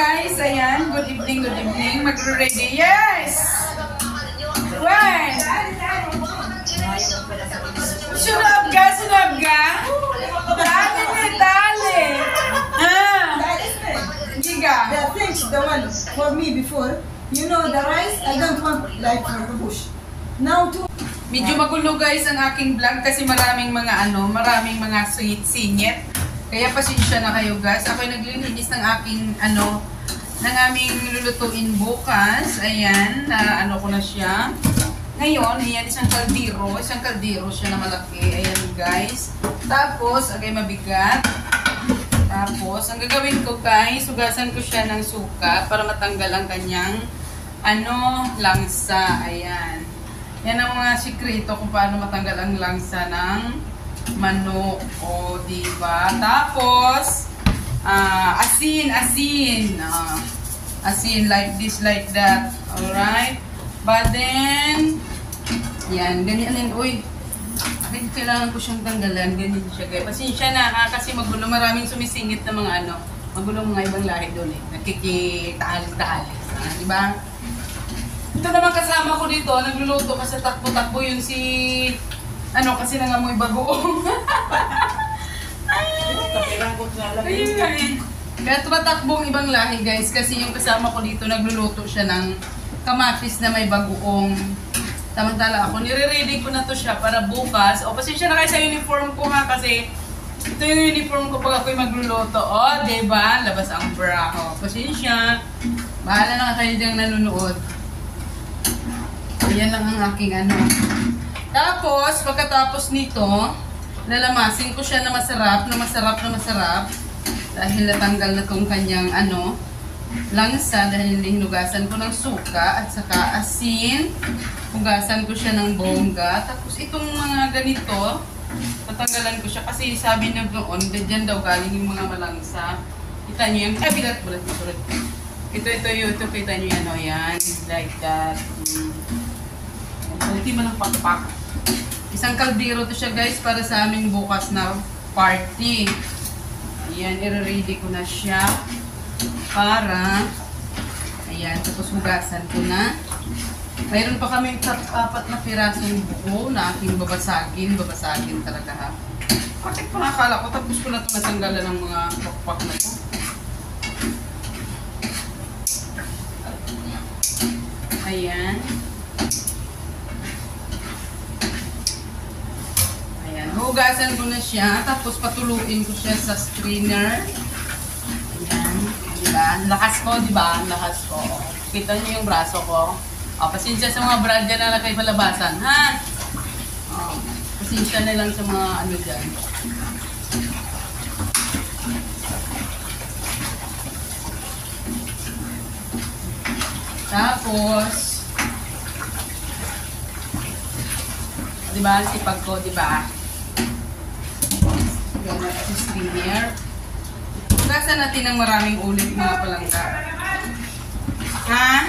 guys, ayan, good evening, magre-ready, yes! When? Sunod ka? Dali! Giga. The things, the one for me before, you know the rice, I don't want like for the bush. Now to Medyo magulo guys ang aking vlog kasi maraming mga singit. Kaya pasensya na kayo guys. Ako'y naglilinis ng aking ng aming lulutuin bukas. Ayan, ko na siya. Ngayon, ayan, isang kaldero siya na malaki. Ayan guys. Tapos, mabigat. Tapos, ang gagawin ko guys, hugasan ko siya ng suka para matanggal ang kanyang langsa. Ayan. Yan ang mga sikreto kung paano matanggal ang langsa ng manok. O, diba? Tapos, asin. Asin, like this, like that. Alright? But then, yan, ganyan. Uy, kailangan ko siyang tanggalan. Ganyan siya, guys. Pasensya na, kasi magulo. Maraming sumisingit na mga magulo mga ibang lahi doon eh. Nakikitahal-tahal. Diba? Ito naman kasama ko dito, nagluluto kasi takbo-takbo yun kasi nangamoy bagoong. Kaya tumatakbong ibang lahi guys, kasi yung kasama ko dito, nagluluto siya ng kamatis na may bagoong. Samantala ako, nire-ready ko na to siya para bukas. O, pasensya na kayo sa uniform ko ha, kasi ito yung uniform ko pag ako'y magluluto. O, diba? Labas ang bra. O, pasensya. Bahala na kayo diyang nanonood. Yan lang ang aking Tapos, pagkatapos nito, lalamasin ko siya na masarap. Dahil natanggal na itong kanyang langsa. Dahil hinugasan ko ng suka at saka asin. Hugasan ko siya ng bongga. Tapos itong mga ganito, tatanggalan ko siya. Kasi sabi na doon, dyan daw galing yung mga malangsa. Kita nyo yung, bulat. Ito, kita nyo yan, like that. Buti man ang pakpak. Isang kaldero to siya guys para sa aming bukas na party. Ayan, i-ready ko na siya para tapos hugasan ko na. Mayroon pa kaming 4 na pirasong buko na aking babasagin talaga ha. Bakit pa nakakala ko tapos ko na ito natanggalan ng mga pakpak na ito. Ayan. Hugasan ko na siya, tapos patuluin ko siya sa strainer. Ayan, diba? Lakas ko, diba? Lakas ko. Kita niyo yung braso ko. O, pasensya sa mga brand dyan na nakay palabasan, ha? O, pasensya na lang sa mga dyan. Tapos, diba? Sipag ko, diba? Sa strainer. Hugasan natin ng maraming ulit mga palangga. Ha?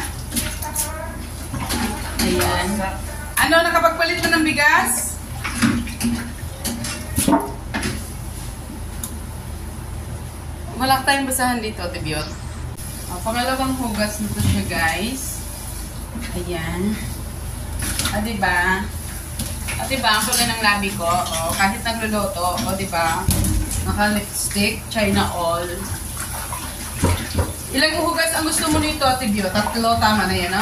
Ayan. Nakapagpalit na ng bigas? Wala tayong basahan dito, Tibiot. Pangalawang hugas nito siya, guys. Ayan. Diba? Diba, ang kulay ng labi ko, kahit nagluluto, diba, naka-lipstick, China all. Ilang hugas ang gusto mo nito, Ate Bio? 3, tama na yan,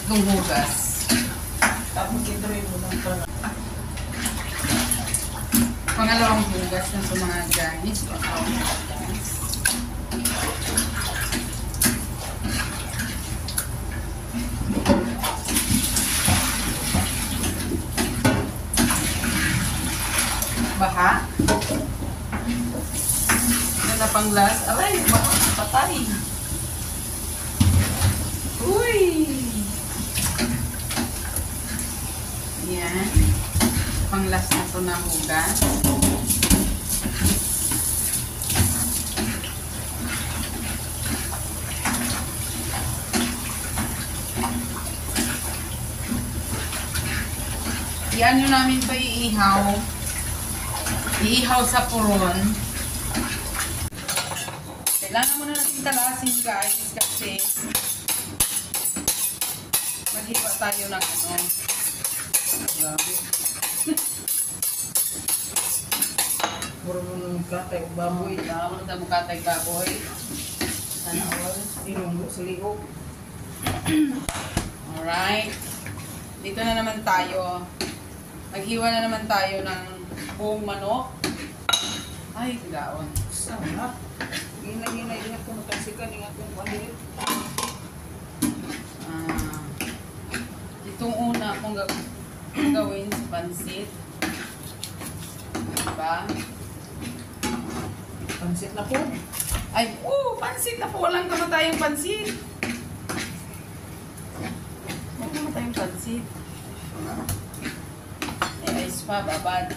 3 hugas. tapos ito rin mo lang para. Pangalawang hugas na ito mga guys. Baha. Ito na pang last. Aray, patay. Uy! Yan. Pang last na ito na hugas. Yan yung namin pa iihaw. Iihaw sa puron. Kailangan muna natin talasin guys kasi maghiwa tayo ng ano. Grabe. Mura mo nung katay o baboy. Kailangan muna tayo mukatay baboy. Sana all. Ilunggo sa liog. Alright. Dito na naman tayo. Maghiwa na naman tayo ng buong manok. Ay, gaon. Sana. Gina-gina. Ingat ko matasikan. Ingat ko maliit. Itong una kong gawin sa pansit. Diba? Pansit na po. Ay, pansit na po. Walang kamatayang pansit. Walang kamatayang pansit. Eh, ayos pa, babad.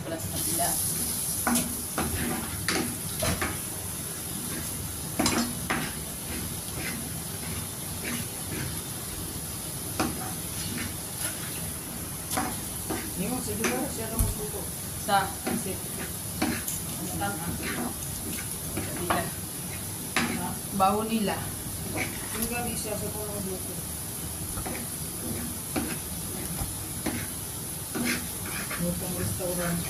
Plus na sila. Hindi mo, sige ba? Siya lang magluto. Sa Pansit. Ano tama? nila. Ha? Bawo nila. Yung gabi siya sa kung magluto. Lutong restaurant.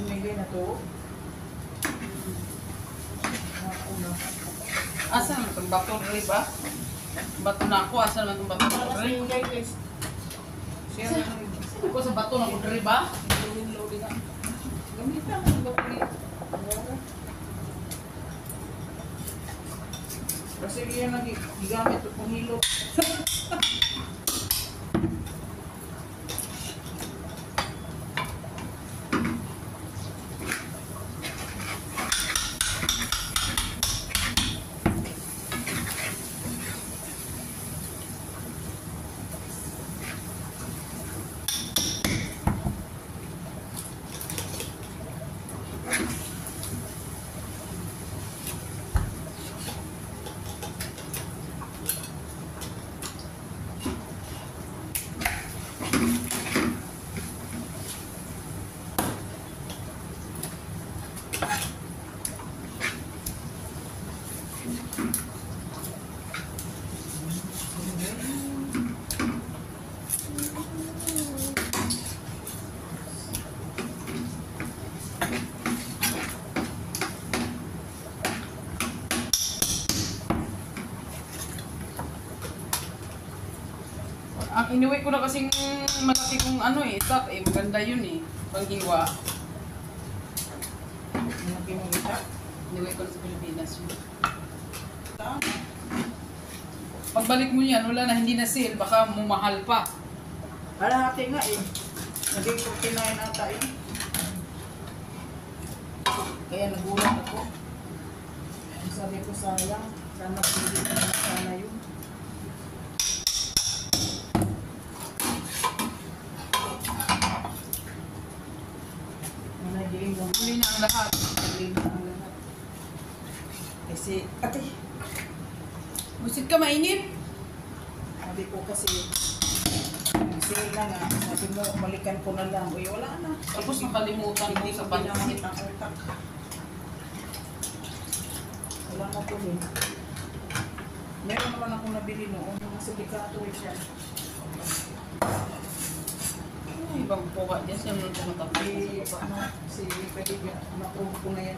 Umili na to. Asa naman itong bato rin ba? Bato na ako. Asa naman itong bato rin? Siya na Sino ko sa bato na ko rin ba? loading na. Gamitan mo ba ko kasi yan nagigamit ito kung hilo. Inuwi ko na kasing malaki kong ano stock maganda yun panghiwa. Malaki mo ita. Inuwi ko na sa Pilipinas yun. Pagbalik mo yan, wala na, hindi na sale, baka mumahal pa. Alahati nga naging 49 ata kaya nagulat ako. Ang sabi ko sayang, sana pwede ko na sana yun. Managing mo. Huli na ang lahat. Ang lahat. Kasi, ate, Busit ka, mainit. sabi ko kasi, sale na nga, sabi mo, balikan ko na lang. Uy, wala na. Tapos nakalimutan ko Hindi sa ko pansit. pinamit ang utak. Wala na po rin. Meron naman akong nabili noon. Nasa Decatur siya. Ay, ibang puka dyan siya nung tumatabi. Si Pediga, na-prove ko na yan.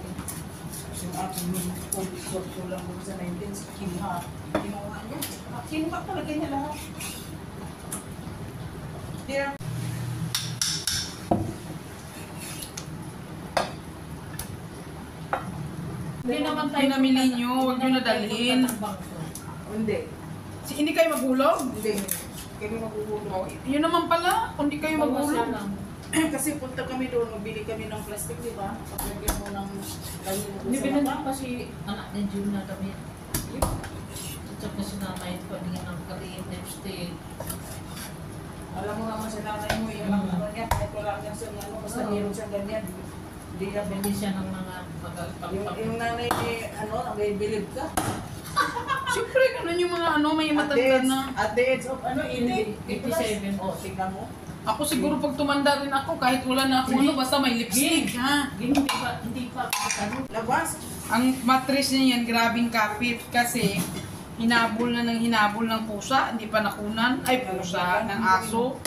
Yung aking food shop ko lang doon sa 19, si Kinuha. Kinuha niya. Kinuha talaga niya lahat. Tira. naman tayo. Pinamili nyo, huwag nyo nadalhin. Hindi. Hindi kayo magulog? Hindi. Kami maguhulog. Yun naman pala, kung di kayo magulog. Kasi punta kami doon, magbili kami ng plastic, di ba? Paglagyan mo ng layo mo Hindi sa pinanong mata. kasi anak ni June na kami. At saka si nanay ko din ang kaliit na stay. Alam mo naman sa nanay mo, yung ano niya, kahit wala niya sa ano, basta meron siyang ganyan. Hindi niya Bili siya ng mga yung nanay ni, ano, nag-believe ka? Siyempre, ganun yung mga ano, may matanda na. At the age of, ano, 87. Oh, tignan mo. Ako siguro pag tumanda rin ako, kahit wala na ako ano, basta may lipstick, ha? Hindi pa ano. Labas. Ang mattress niya yan, grabing kapit kasi hinabol na ng hinabol ng pusa, hindi pa nakunan. Ay, pusa, ng aso.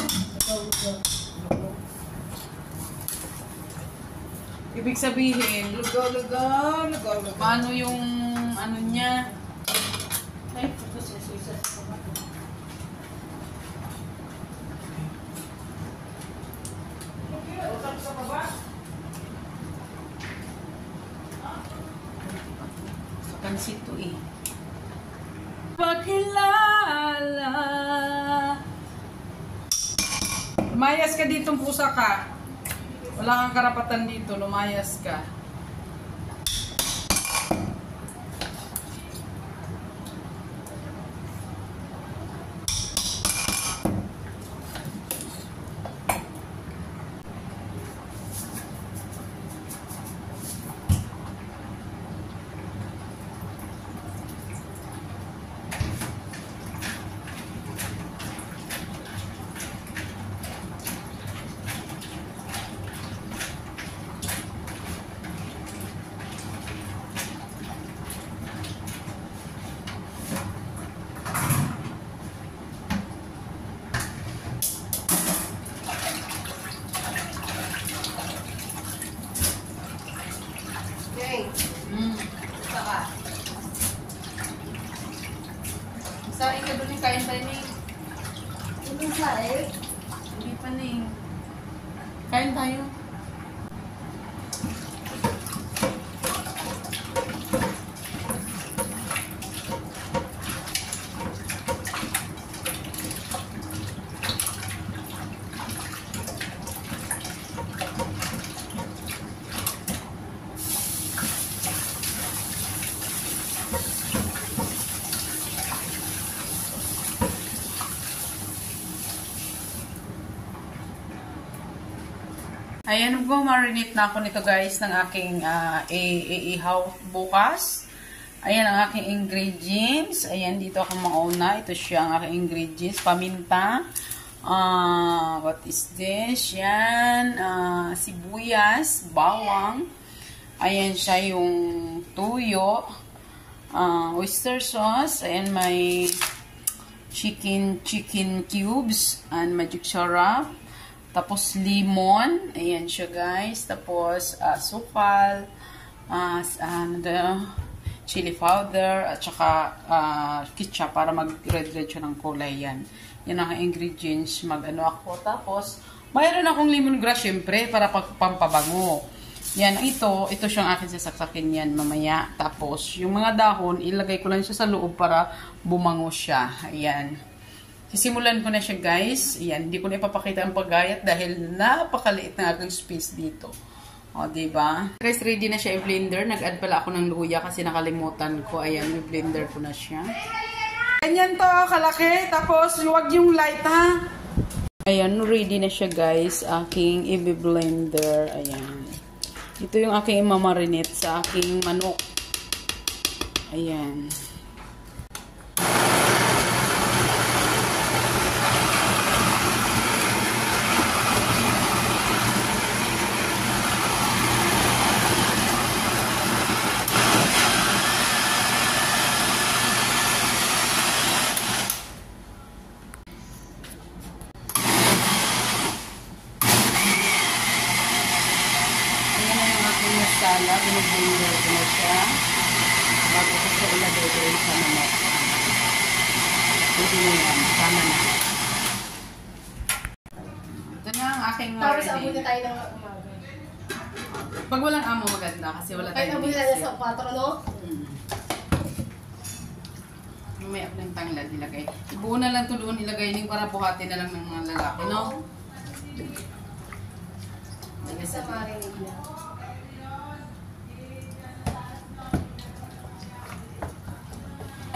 Ibig sabihin, Lugaw. paano yung ano niya? Ay, ito si Suisa. Utang sa baba. Pansit to eh. Pagkilala. Lumayas ka ditong pusa ka. Wala kang karapatan dito, lumayas ka. Okay. Saka. Saan ka doon yung kain tayo ni? Hindi kain. Hindi pa na eh. Kain tayo. Ayan, marinate na ako nito guys ng aking iihaw bukas. Ayan ang aking ingredients. Ayan, dito ako mauna. Ito siya ang aking ingredients. Paminta. What is this? Yan. Sibuyas. Bawang. Ayan siya yung tuyo. Oyster sauce. Ayan, may chicken cubes. And magic syrup. Tapos lemon, ayan siya guys. Tapos sukal, chili powder, at saka ketchup para mag-red siya ng kulay yan. Yan ang ingredients. Mag-ano ako. Tapos, mayroon akong lemongrass syempre para pampabango. Yan, ito siyang akin sasaksakin yan mamaya. Tapos, yung mga dahon, ilagay ko lang siya sa loob para bumango siya. Ayan. Sisimulan ko na siya guys. Ayan, hindi ko na ipapakita ang paggayat dahil napakaliit na aking space dito. O, diba? Guys, ready na siya i-blender. Nag-add pala ako ng luya kasi nakalimutan ko. Ayan, i-blender ko na siya. Ganyan to, kalaki. Tapos, huwag yung light ha. Ayan, ready na siya guys. Aking i-blender. Ayan. Ito yung aking imamarinate sa aking manok. Ayan. Masala, binag-blender ko na siya bago ko siya ilagay ko rin sa manok. Pwede na yan, tama na. Ito na ang aking Tapos marinade. abutin tayo ng umaga. Pag walang amo maganda kasi wala Kahit tayong abot nila isip. sa 4, no? Mamaya ko ng tanglad ilagay. Ibuo na lang to doon ilagay ning para buhatin na lang ng mga lalaki, no? Lagay Sa sa marinade niya.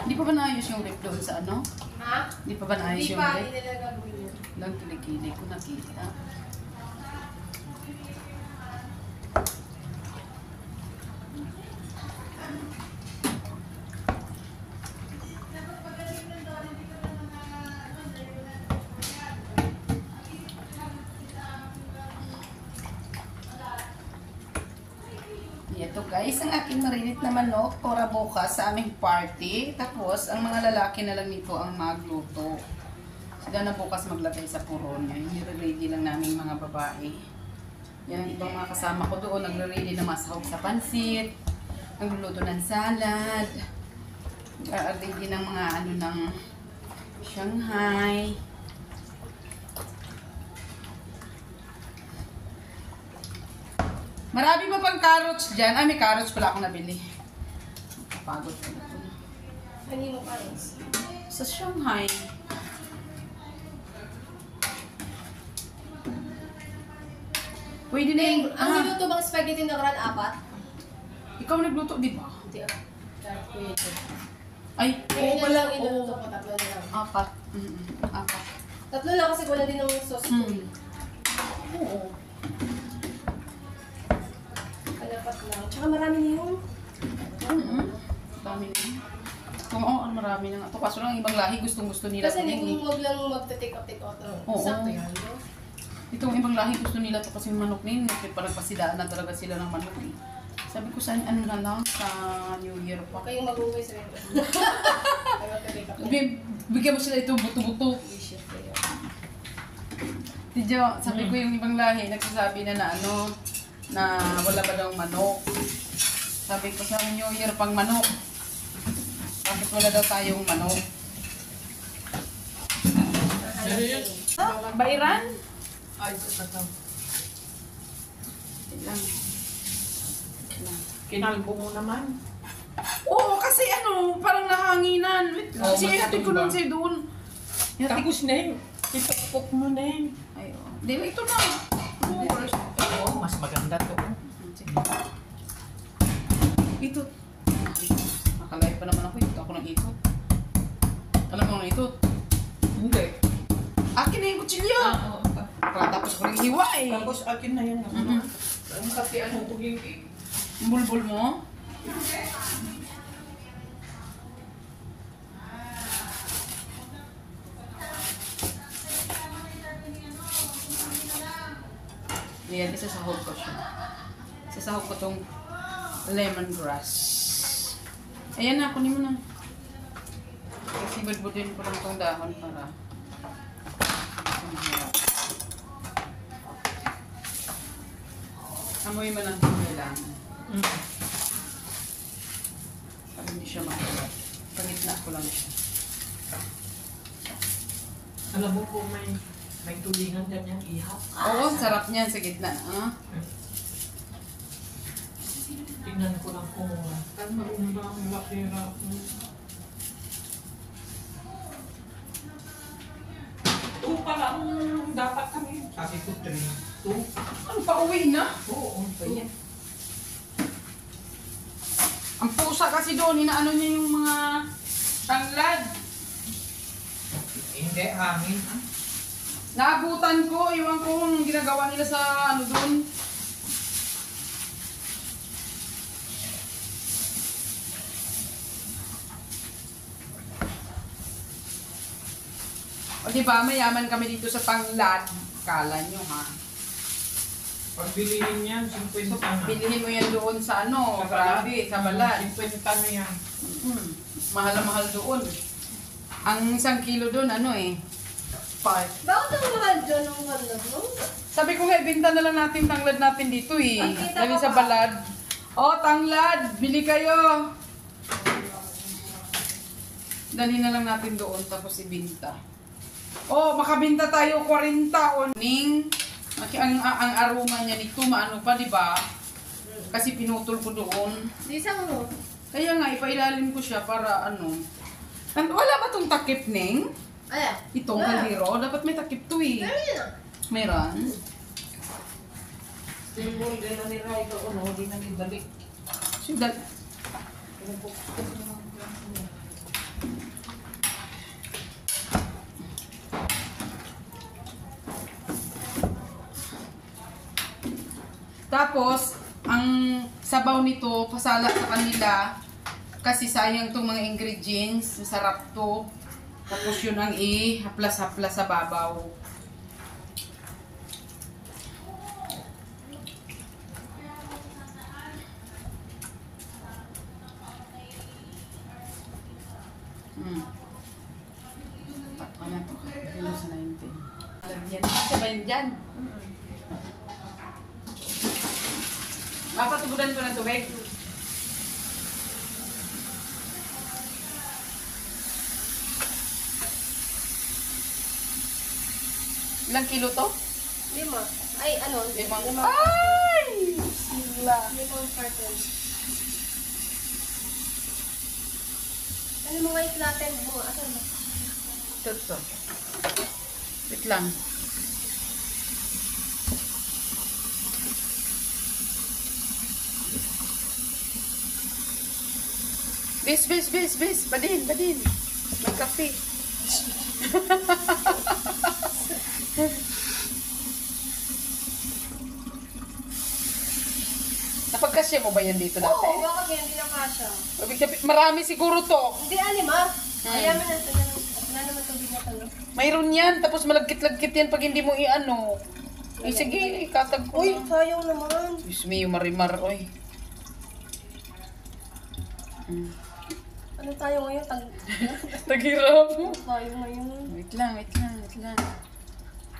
Hindi pa ba naayos yung rip doon sa ano? Ha? Hindi pa ba naayos Hindi yung pa, rip? hindi nila gagawin yun. Lang kilikili ko nakita. Ito guys, ang aking marinit na manok para bukas sa aming party. Tapos, ang mga lalaki na lang nito ang magluto. Sila na bukas maglagay sa puron. Nire-ready lang namin mga babae. Yan ang ibang mga kasama ko doon. Nagre-ready na masahog sa pansit. Nagluluto ng salad. Nagre-ready ng mga ano ng Shanghai. Marami pa pang carrots dyan. May carrots pala akong nabili. Kapagod ko na ito. Hindi mo parents. Sa Shanghai. Pwede na yung... Ang niluto bang spaghetti na karan 4? Ikaw nagluto, di ba? Hindi ah. Kahit ko yun. Ay, Kaya na lang inuluto ko, 3 na lang. 4. 4. 3 lang kasi wala din ng sauce ko eh. Oo. Palapat lang. Tsaka marami na yung... Dami na. Oo, marami na nga. Ito kaso lang, ibang lahi gustong-gusto nila. Kasi ito hindi eh. ko wag lang magta-take out lang. Oo. Sakto yan, no? Itong ibang lahi gusto nila ito kasi manok na yun. Kasi parang pasidaan na talaga sila ng manok eh. Sabi ko sa ano na lang sa New Year pa. Kayong mag-uwi sa rin. Kaya magta-take out lang. Bigyan mo sila ito buto-buto. Delicious kayo. Tidyo, sabi ko yung ibang lahi, nagsasabi na ano, na wala pa daw manok. Sabi ko sa New Year pang manok. Bakit wala daw tayong manok? Bairan? Ay, sa tatang. Lang. Kinalbo mo naman. Oo, kasi ano, parang nahanginan. Wait, Oo, kasi mas hatid ko ba? lang sa'yo doon. Hatid- Tapos na yun. Itapok mo na yun. Ay, oh. Dili, ito na. Oo, mas maganda to. Itot. Nakalive pa naman ako. Itot ako ng itot. Alam mo ng itot? Hindi. Akin na yung kutsilyo. Oo. Tapos ko rin hiwa eh. Tapos akin na yan. Ang kasi ano ko yung Yung bulbul mo? Ayan, isasahog ko siya. Isasahog ko tong lemongrass. Ayan na, kunin mo na. Kasi budbudin ko lang tong dahon para mahirap. Amoy mo lang kung kailangan. Para hindi siya mahirap. Pangitna ko lang siya. Alam mo po may tulingan dyan yung ihap. Oo, sarap niyan sa gitna. Ah? Tingnan ko lang kung ano ba ang lapira. Two pala ang dapat kami. Sabi ko 3. 2? Ano, pauwi na? Oo, pa yan. Ang pusa kasi doon, inaano niya yung mga tanglad. Hindi, amin. Naabutan ko, iwan ko kung ginagawa nila sa ano doon. O diba, mayaman kami dito sa tanglad. Kala nyo ha. Pagbilihin yan, 50 na. Bilhin mo yan doon sa ano, grabe, sa balad. 50 na yan. Mahal na mahal doon. Ang 1 kilo doon, ano eh, 5. Bakit ang mahal dyan ng kanlad, no? Sabi ko nga, ibenta na lang natin tanglad natin dito eh. Ang kita Dali ko sa pa. balad. Oh, tanglad! Bili kayo! Dali na lang natin doon, tapos ibenta. Oh, makabenta tayo 40 o ning. Ang aroma niya nito, maano pa, di ba? Kasi pinutol ko doon. Isa mo. Kaya nga, ipailalim ko siya para ano. Wala ba tong takip, Neng? Ayan. Itong kaldero? Dapat may takip to eh. Pero yun ah. Meron? Simbol din na ni Rai ko, di na ni balik. So, that, tapos, ang sabaw nito, pasala sa kanila. Kasi sayang tong mga ingredients. Masarap to. Tapos yun ang haplas-haplas sa babaw. Takpan na to. Ano sa 19? Lagyan. Sabayin dyan. Papatubudan ko ng tubig. Ilang kilo to? 5. Ay, ano? 5. Ay! Sila. 5 carton. Ano mo nga i-flatten mo? Asan ba? Ito. Wait lang. Bis. Badin. Magkape. Napagkasya mo ba yan dito dati? Oo, bakit yan? Hindi lang kasha. Ibig sabihin, marami siguro to. Hindi, anima. Ayaw mo na ito. Wala naman itong binatalo. Mayroon yan, tapos malagkit-lagkit yan pag hindi mo i-ano. Eh, sige, ikatag ko Uy, na. sayang naman. Diyos me, yung marimar, oy. Ano tayo ngayon? Taghirap. Ano tayo ngayon? Wait lang.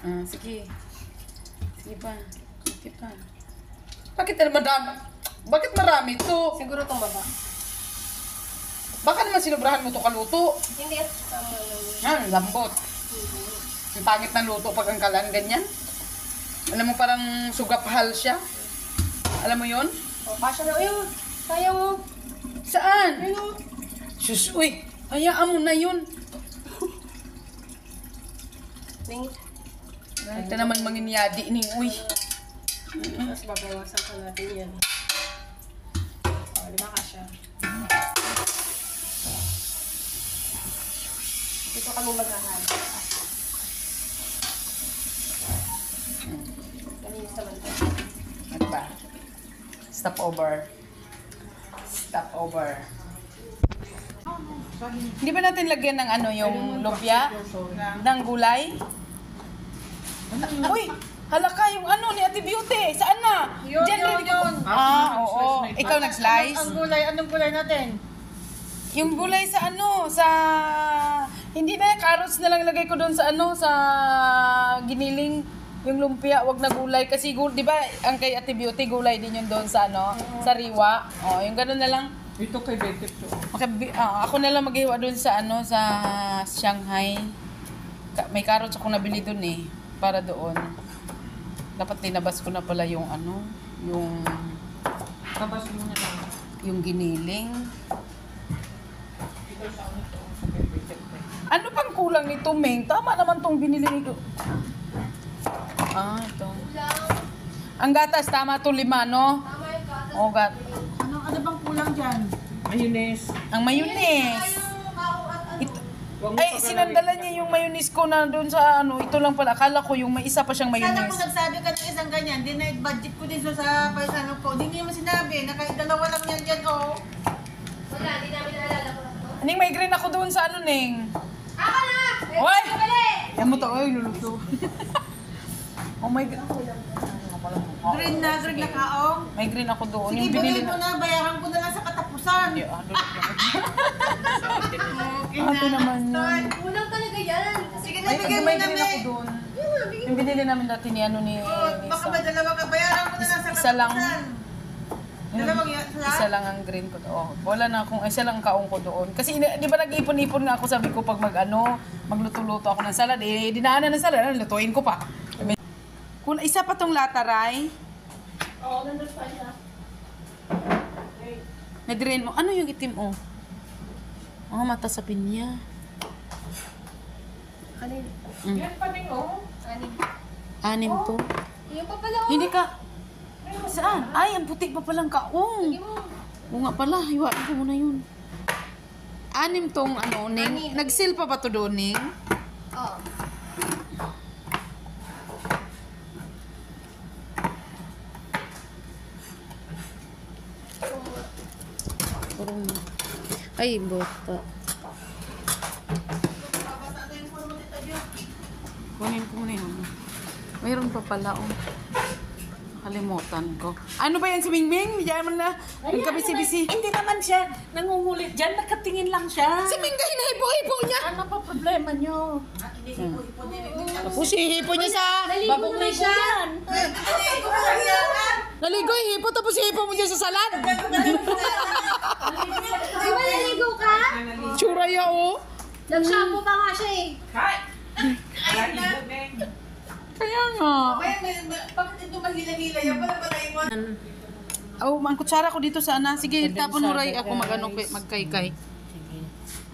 Ah, sige. Sige pa. Bakit marami to? Siguro itong baba. Baka naman sinubrahan mo to kaluto. Hindi. Tama lang. Yan, lambot. Ang pangit ng luto pag ang kalan, ganyan. Alam mo, parang sugapahal siya. Alam mo yon? O, kasha na. Ayun. Sayang mo. Saan? Ayun. Sus, uy. Hayaan mo na yun. Ning. Ito naman manginyadi ning, uy. Tapos babawasan ka natin yan. O, 5 kasha. Dito ka mo maghahal. Malinis naman ito. Ano ba? Stop over. Hindi ba natin lagyan ng ano, yung lumpia? Ng gulay? Uy! Halaka yung ano ni Ate Beauty. Saan na? Yun. Oo. Ikaw nag-slice? Ang gulay, anong gulay natin? Yung gulay sa ano, sa... Hindi na, carrots na lang lagay ko doon sa ano, sa giniling. Yung lumpia, wag na gulay. Kasi, di ba, ang kay Ate Beauty, gulay din yun doon sa ano, sa riwa. Yung gano'n na lang. Ito kay Becky to. Okay, ako na lang maghiwa doon sa ano, sa Shanghai. May carrots ako nabili doon eh, para doon. Dapat tinabas ko na pala yung ano, yung Tapos mo na lang. yung giniling. Ito sa ano to. Kay Becky. Ano pang kulang nito, Meng? Tama naman tong binili ko. Ito. Ang gatas, tama to 5, no? Tama yung gatas. O, Ano bang kulang dyan? Mayonnaise. ang mayonnaise. Huwag mo Ay, pagkalagay. sinandala niya yung mayonnaise ko na doon sa ano, ito lang pala. Akala ko yung may isa pa siyang Sana kung mayonnaise. nagsabi ka ng isang ganyan, din na budget ko din sa paisano ko. Hindi niyo mo sinabi, dalawa lang yan dyan, oh. Wala, hindi namin naalala ko na ito. Ning, may green ako doon sa ano, Ning. Ako na! Oy! Mali! Yan mo to, oy, luluto. Oh my God. Green na kaong. May green ako doon. Sige, Yung binili bigay mo na, bayaran ko na lang sa katapusan. Ito naman yun. Kulang talaga yan. Sige na, Ay, bigay mo may na, green ako be. doon. Yung binili namin dati ni ano ni Baka Lisa. ba dalawa ka, bayaran ko na lang sa Isa lang. katapusan. Dalawang Isa lang ang green ko doon. Wala na akong, isa lang ang kaong ko doon. Kasi di ba nag-ipon-ipon nga ako, sabi ko pag magluto-luto ako ng salad, dinaanan ng salad, lutuin ko pa. Kung isa pa tong lataray, Oo, nandun pa siya. Na-drain mo. Ano yung itim, oh? Oh, mata sa pinya. Kanin. Yan pa rin, oh. Kanin. 6 to. Yung pa pala, oh. Hindi ka. Saan? Ay, ang puti pa palang kaong. Sige mo. Oo nga pala, hiwain ko muna yun. 6 tong ano, Ning. Nag-sale pa ba to doon, Ning? Oo. Parang... Ay, bota. Kunin ko muna yun. Mayroon pa pala, oh. Nakalimutan ko. Ano ba yan si Mingming? Diyan mo na. Nagkabisi-bisi. Hindi naman siya nangungulit dyan. Nakatingin lang siya. Si Ming kayo hipo-hipo niya. Ano pa problema nyo? Tapos hihipo niya sa... Bagong na siya. Naligo, hihipo. Tapos hihipo mo dyan sa salad. Di ba naligo ka? Tsura ya, oh. Nag-shampoo pa nga siya eh. Kaya nga. Bakit ito mahila-hila? Yan pala patay mo. Oh, ang kutsara ko dito sana. Sige, tapon mo Ray. Ako magkaykay. Sige.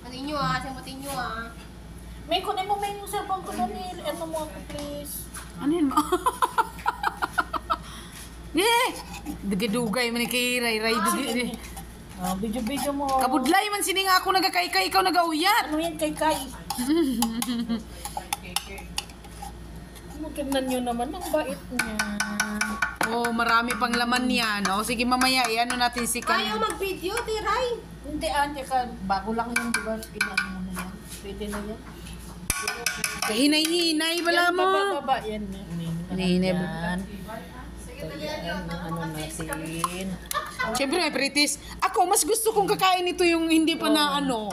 Ano nyo ah, samutin nyo ah. May kunin mo may yung cellphone ko doon. Ano mo ako, please. Ano yun mo? Eh! Dugay-dugay man ni kay Ray. Video-video mo. Kabudlay man sini nga ako nagakaykay. Ikaw nagauyat. Ano yan kay Kai? Tignan nyo naman, ang bait niya. Oh, marami pang laman yan. Oh, sige mamaya, ano natin si Ayaw mag-video, Tiray. Hindi, ante ka, bago lang yung diba, pinano mo na yan. Pwede na yan. Hinay-hinay bala mo. Baba, yan. Hinay ba? Yan. Ano natin. Siyempre may pritis. Ako, mas gusto kong kakain ito yung hindi pa na ano.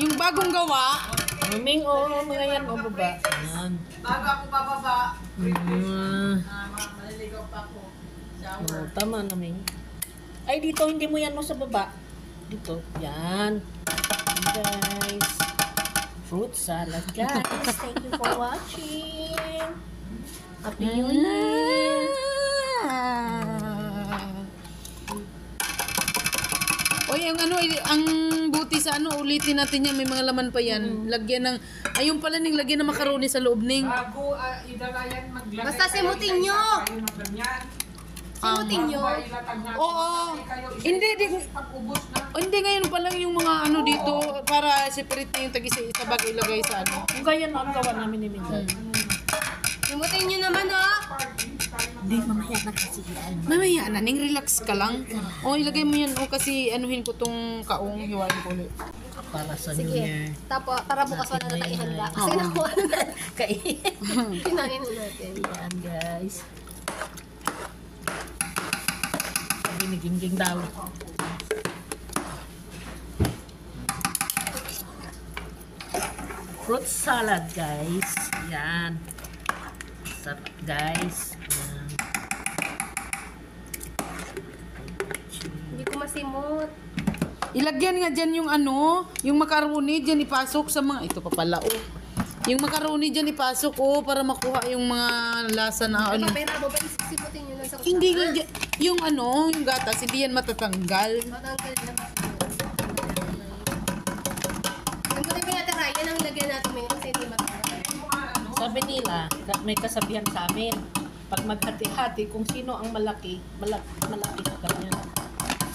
Yung bagong gawa. Maming, mga yan, baba. Yan. Bago ako bababa, maliligaw pa ako. Tama na, Ming. Ay, dito, hindi mo yan mo sa baba. Dito, yan. Guys. Fruit salad, guys. Thank you for watching. Happy New Year. Oy, ang buti sa ulitin natin yan, may mga laman pa yan. Lagyan ng, ayun pala Ning, lagyan ng macaroni sa loob Ning. Bago idalayan maglagay. Basta simutin nyo. Kayo ng ganyan. Simutin nyo. Ilatag natin. Oo. Hindi, Pag-ubos na. hindi ngayon pa lang yung mga dito, para separate na yung tag-isa bag ilagay sa Kung kaya na ang gawa namin ni Ming. Simutin nyo naman ah. Hindi, mamaya na kasi yan. Mamaya na, Ning, relax ka lang. O, ilagay mo yan, kasi anuhin ko tong kaong, hiwain ko ulit. Para sa New Sige. Year. Tapos, para bukas wala na tayo ihanda. Kasi Oo. nakuha na natin. Kain. Kinain na natin. Yan, guys. Sabi ni Gingging daw. Fruit salad, guys. Yan. Sarap, guys. Yan. Hindi ko masimot. Ilagyan nga dyan yung yung macaroni dyan ipasok sa mga, ito pa pala, oh. Yung macaroni dyan ipasok, oh, para makuha yung mga lasa na Ano? Pera mo ba isiputin nyo lang sa kutsara? Hindi nga dyan, yung yung gatas, hindi yan matatanggal. Matanggal na ba? Simutin mo natin, Ray. Yan ang lagyan natin ngayon kasi hindi matanggal. Sabi nila, may kasabihan sa amin, pag maghati-hati, kung sino ang malaki sa kanya.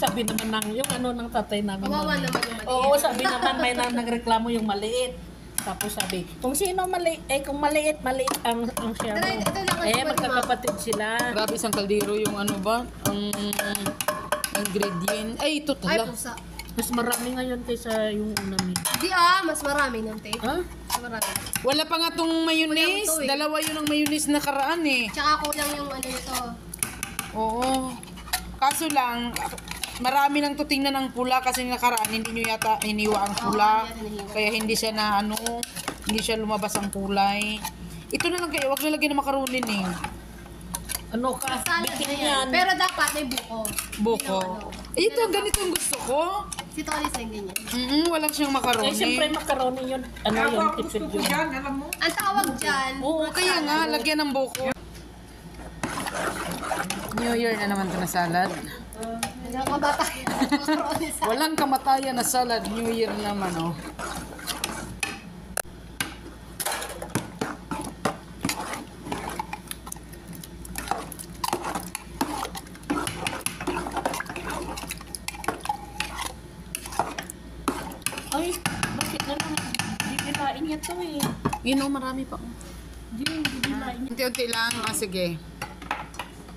Sabi naman yung ng tatay namin. Kawawa naman yung maliit. Oo, sabi naman may nagreklamo yung maliit. Tapos sabi, kung sino kung maliit ang siya mo. Ito lang ang Magkakapatid sila. Grabe isang kaldero yung ang ingredient. Ay, ito Ay, tala. pusa. Mas marami ngayon kaysa yung unamin. Di mas marami ng tape. Ha? Mas marami. Wala pa nga tong mayonnaise. Kulang to, eh. Dalawa yun ang mayonnaise na karaan eh. Tsaka kulang yung nito. Oo. Kaso lang, marami nang tutingnan ng pula kasi nakaraan hindi nyo yata hiniwa ang pula. Oo, hindi hiniwa. Kaya hindi siya na hindi siya lumabas ang kulay. Ito na lang kayo, wag nalagyan ng macaroni eh. Ano ka? Salad Bikin na yan. yan. Pero dapat may buko. Buko. Hindi Ito, ganito ang gusto ko. Si Tolis na ganyan. Wala siyang macaroni. Eh, siyempre macaroni yun. Ano Ako, yun? gusto Tipid ko yun. yan, alam mo. Ang tawag dyan, Oo, kaya nga, lagyan ng buko. New Year na naman ito na salad. Walang kamatayan. Walang kamatayan na salad. New Year naman, oh. Ay, bakit na lang? Didilain niya to eh. You know, marami pa. Didilain niya. Unti-unti lang. Ah, sige.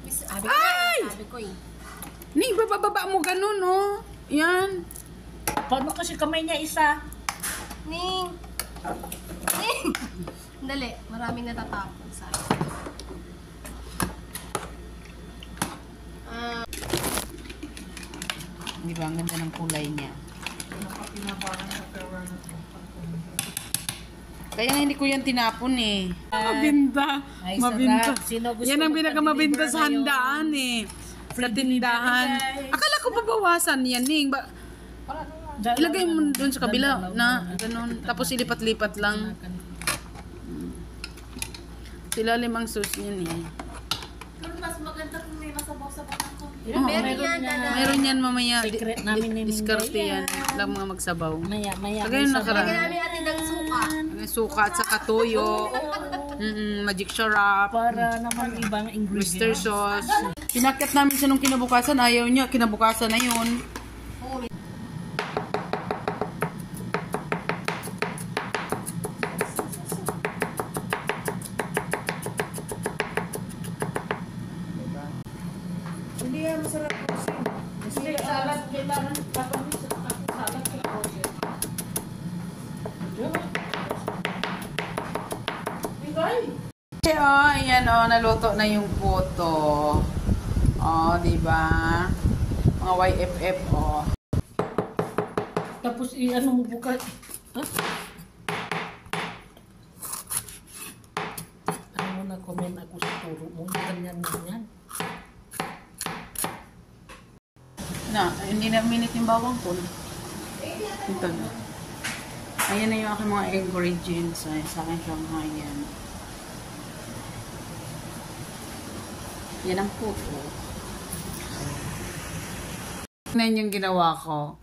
Sabi ko eh. Ning, bababa mo ganun, oh. Yan. Paano kasi kamay niya isa? Ning! Ning! Dali, maraming natatapon sa akin. Di ba? Ang ganda ng kulay niya. Kaya nga hindi ko yan tinapon eh. Mabinta. Ay, Mabinta. sarap. Sino gusto Yan ang pinakamabinta magpa-deliver sa handaan eh. Sa tindahan. guys. Akala ko babawasan yan Ning. Ilagay mo dun sa kabila na ganun. Tapos ilipat-lipat lang. Sila limang sauce niyan eh. Pero mas maganda kung may masabaw-sabaw ng konti. Oo, Meron yan, Meron yan mamaya. Secret namin ni Diskarte Minday yan. Lang mga magsabaw. Maya, Kagaya may nakaraan. Lagyan namin natin ng suka. May suka at saka toyo. Magic syrup. para naman ibang Mr. ingredients. Sauce. Pinakyat namin siya nung kinabukasan. Ayaw niya. Kinabukasan na yun. Hindi yan masarap kasi. Kasi Salad, kailangan papamis sa salad kay Roger. Oh, ayan oh, naluto na yung puto. Oh, di ba? Mga YFF oh. Tapos i-ano mo bukas. Ha? Ano mo na comment ako sa turo mo. Ganyan na yan. Na, hindi na minute yung bawang ko. Ito na. Ayan na yung aking mga ingredients. Ay, sa akin Shanghai yan. Yan ang puto. Tignan yung ginawa ko.